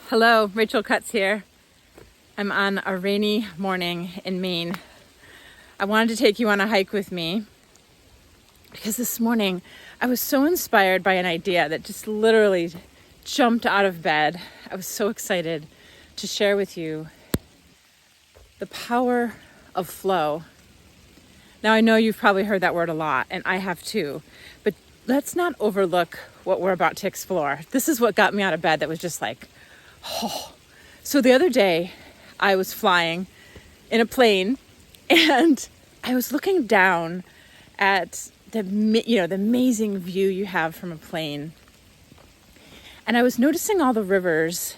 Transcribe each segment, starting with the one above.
Hello, Rachel Cutts here. I'm on a rainy morning in Maine. I wanted to take you on a hike with me because this morning I was so inspired by an idea that just literally jumped out of bed. I was so excited to share with you the power of flow. Now, I know you've probably heard that word a lot, and I have too, but let's not overlook what we're about to explore. This is what got me out of bed that was just like, oh. So the other day, I was flying in a plane, and I was looking down at the amazing view you have from a plane. And I was noticing all the rivers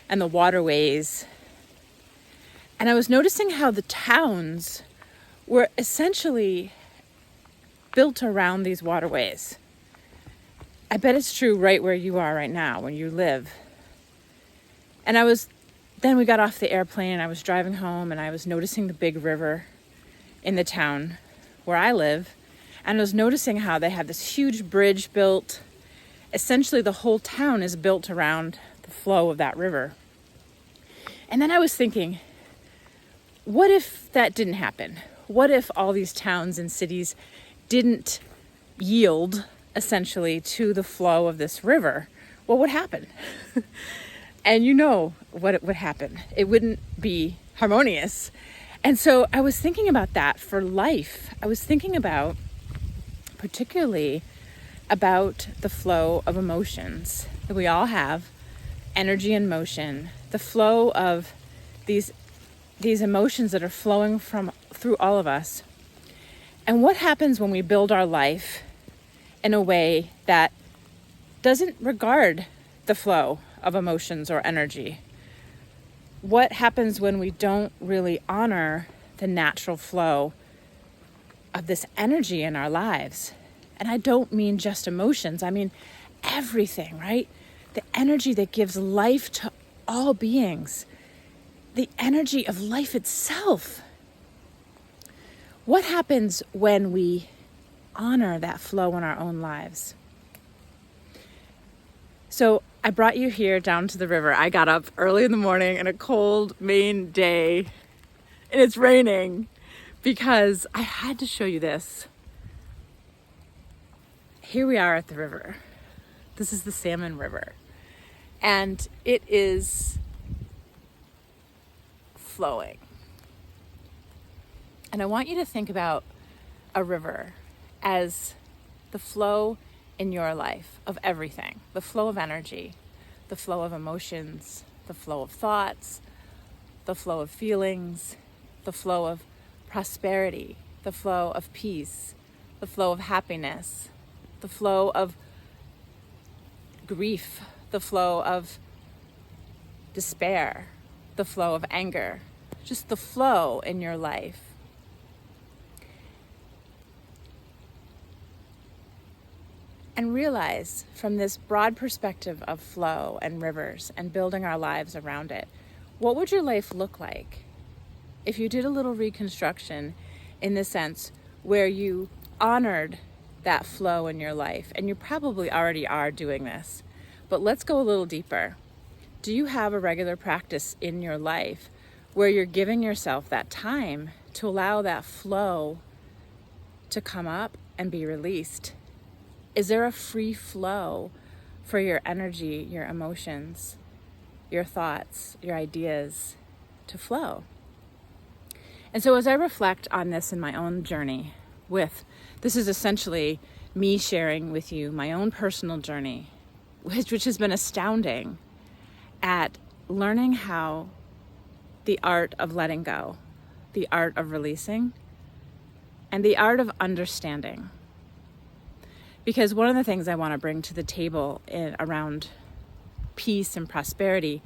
and the waterways. And I was noticing how the towns were essentially built around these waterways. I bet it's true right where you are right now, where you live. And then we got off the airplane and I was driving home and I was noticing the big river in the town where I live. And I was noticing how they have this huge bridge built. Essentially, the whole town is built around the flow of that river. And then I was thinking, what if that didn't happen? What if all these towns and cities didn't yield essentially to the flow of this river? What would happen? And you know what it would happen. It wouldn't be harmonious. And so I was thinking about that for life. I was thinking about, particularly about the flow of emotions that we all have, energy and motion, the flow of these emotions that are flowing through all of us. And what happens when we build our life in a way that doesn't regard the flow of emotions or energy? What happens when we don't really honor the natural flow of this energy in our lives? And I don't mean just emotions, I mean everything, right? The energy that gives life to all beings, the energy of life itself. What happens when we honor that flow in our own lives? So I brought you here down to the river. I got up early in the morning on a cold Maine day, and it's raining, because I had to show you this. Here we are at the river. This is the Salmon River, and it is flowing. And I want you to think about a river as the flow in your life of everything, the flow of energy, the flow of emotions, the flow of thoughts, the flow of feelings, the flow of prosperity, the flow of peace, the flow of happiness, the flow of grief, the flow of despair, the flow of anger, just the flow in your life. And realize from this broad perspective of flow and rivers and building our lives around it, what would your life look like if you did a little reconstruction in the sense where you honored that flow in your life? And you probably already are doing this, but let's go a little deeper. Do you have a regular practice in your life where you're giving yourself that time to allow that flow to come up and be released? Is there a free flow for your energy, your emotions, your thoughts, your ideas to flow? And so as I reflect on this in my own journey this is essentially me sharing with you my own personal journey, which has been astounding at learning how the art of letting go, the art of releasing, and the art of understanding. Because one of the things I want to bring to the table around peace and prosperity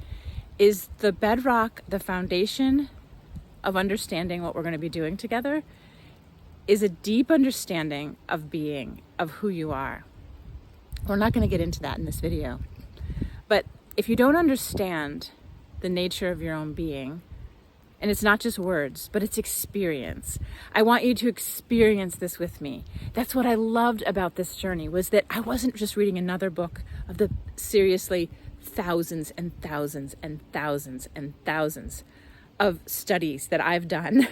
is the bedrock, the foundation of understanding what we're going to be doing together is a deep understanding of being, of who you are. We're not going to get into that in this video. But if you don't understand the nature of your own being, And it's not just words, but it's experience. I want you to experience this with me. That's what I loved about this journey, was that I wasn't just reading another book of the seriously thousands and thousands and thousands and thousands of studies that I've done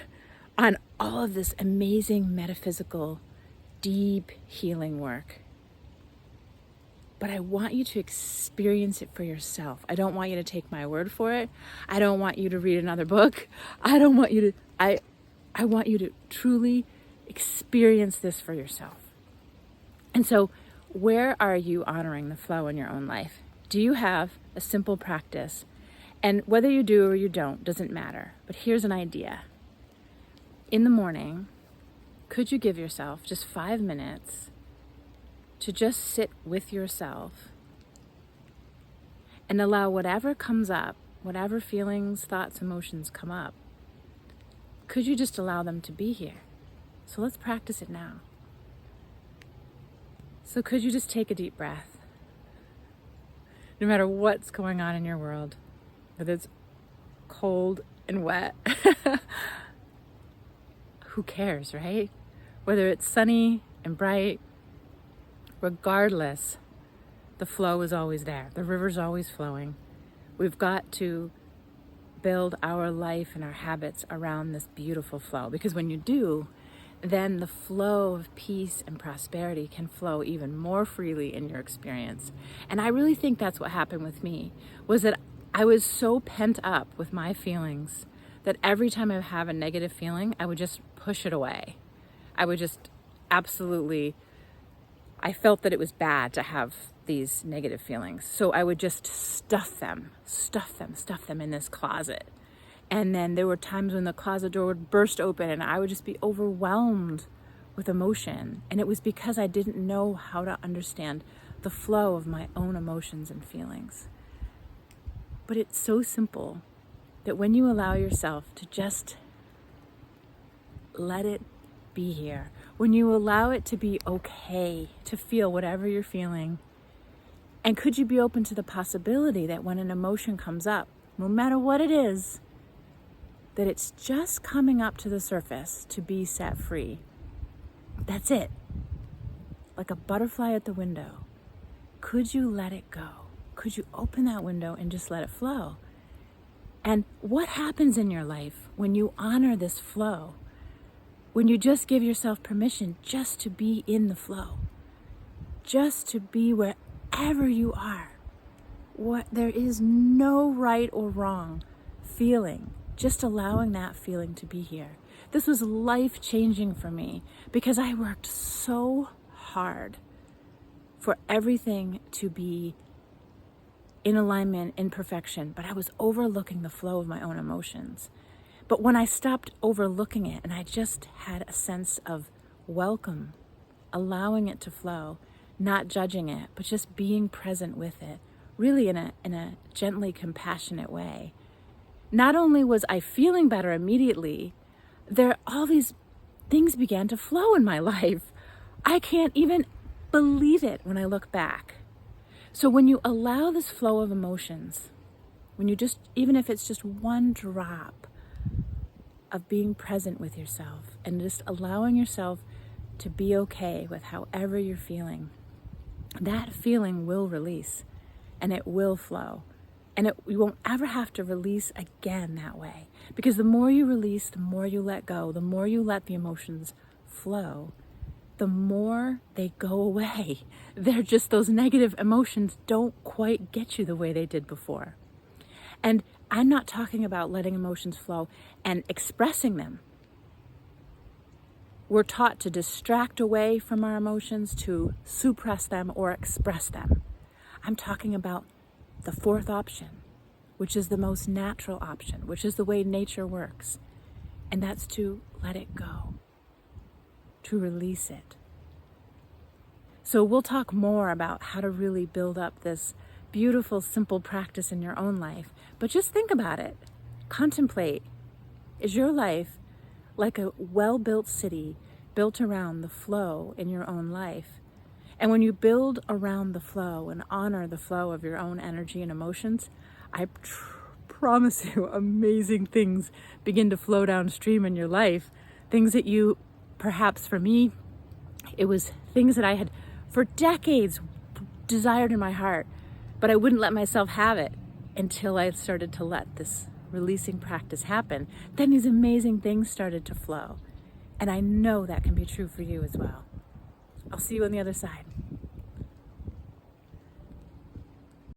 on all of this amazing metaphysical, deep healing work. But I want you to experience it for yourself. I don't want you to take my word for it. I don't want you to read another book. I want you to truly experience this for yourself. And so, where are you honoring the flow in your own life? Do you have a simple practice? And whether you do or you don't, doesn't matter. But here's an idea. In the morning, could you give yourself just 5 minutes to just sit with yourself and allow whatever comes up, whatever feelings, thoughts, emotions come up, could you just allow them to be here? So let's practice it now. So could you just take a deep breath? No matter what's going on in your world, whether it's cold and wet, who cares, right? Whether it's sunny and bright, regardless, the flow is always there. The river's always flowing. We've got to build our life and our habits around this beautiful flow, because when you do, then the flow of peace and prosperity can flow even more freely in your experience. And I really think that's what happened with me, was that I was so pent up with my feelings that every time I have a negative feeling, I would just push it away. I would just I felt that it was bad to have these negative feelings. So I would just stuff them in this closet. And then there were times when the closet door would burst open and I would just be overwhelmed with emotion. And it was because I didn't know how to understand the flow of my own emotions and feelings. But it's so simple that when you allow yourself to just let it be here, when you allow it to be okay to feel whatever you're feeling, and could you be open to the possibility that when an emotion comes up, no matter what it is, that it's just coming up to the surface to be set free. That's it. Like a butterfly at the window. Could you let it go? Could you open that window and just let it flow? And what happens in your life when you honor this flow? When you just give yourself permission just to be in the flow, just to be wherever you are. There is no right or wrong feeling, just allowing that feeling to be here. This was life-changing for me because I worked so hard for everything to be in alignment, in perfection, but I was overlooking the flow of my own emotions. But when I stopped overlooking it and I just had a sense of welcome, allowing it to flow, not judging it, but just being present with it, really in a gently compassionate way. Not only was I feeling better immediately, all these things began to flow in my life. I can't even believe it when I look back. So when you allow this flow of emotions, when you just, even if it's just one drop of being present with yourself and just allowing yourself to be okay with however you're feeling, that feeling will release and it will flow. And you won't ever have to release again that way. Because the more you release, the more you let go, the more you let the emotions flow, the more they go away. They're just, those negative emotions don't quite get you the way they did before. And I'm not talking about letting emotions flow and expressing them. We're taught to distract away from our emotions, to suppress them or express them. I'm talking about the fourth option, which is the most natural option, which is the way nature works. And that's to let it go, to release it. So we'll talk more about how to really build up this beautiful, simple practice in your own life. But just think about it. Contemplate. Is your life like a well-built city built around the flow in your own life? And when you build around the flow and honor the flow of your own energy and emotions, I promise you amazing things begin to flow downstream in your life. Things that you, perhaps for me, it was things that I had for decades desired in my heart But I wouldn't let myself have it until I started to let this releasing practice happen. Then these amazing things started to flow. And I know that can be true for you as well. I'll see you on the other side.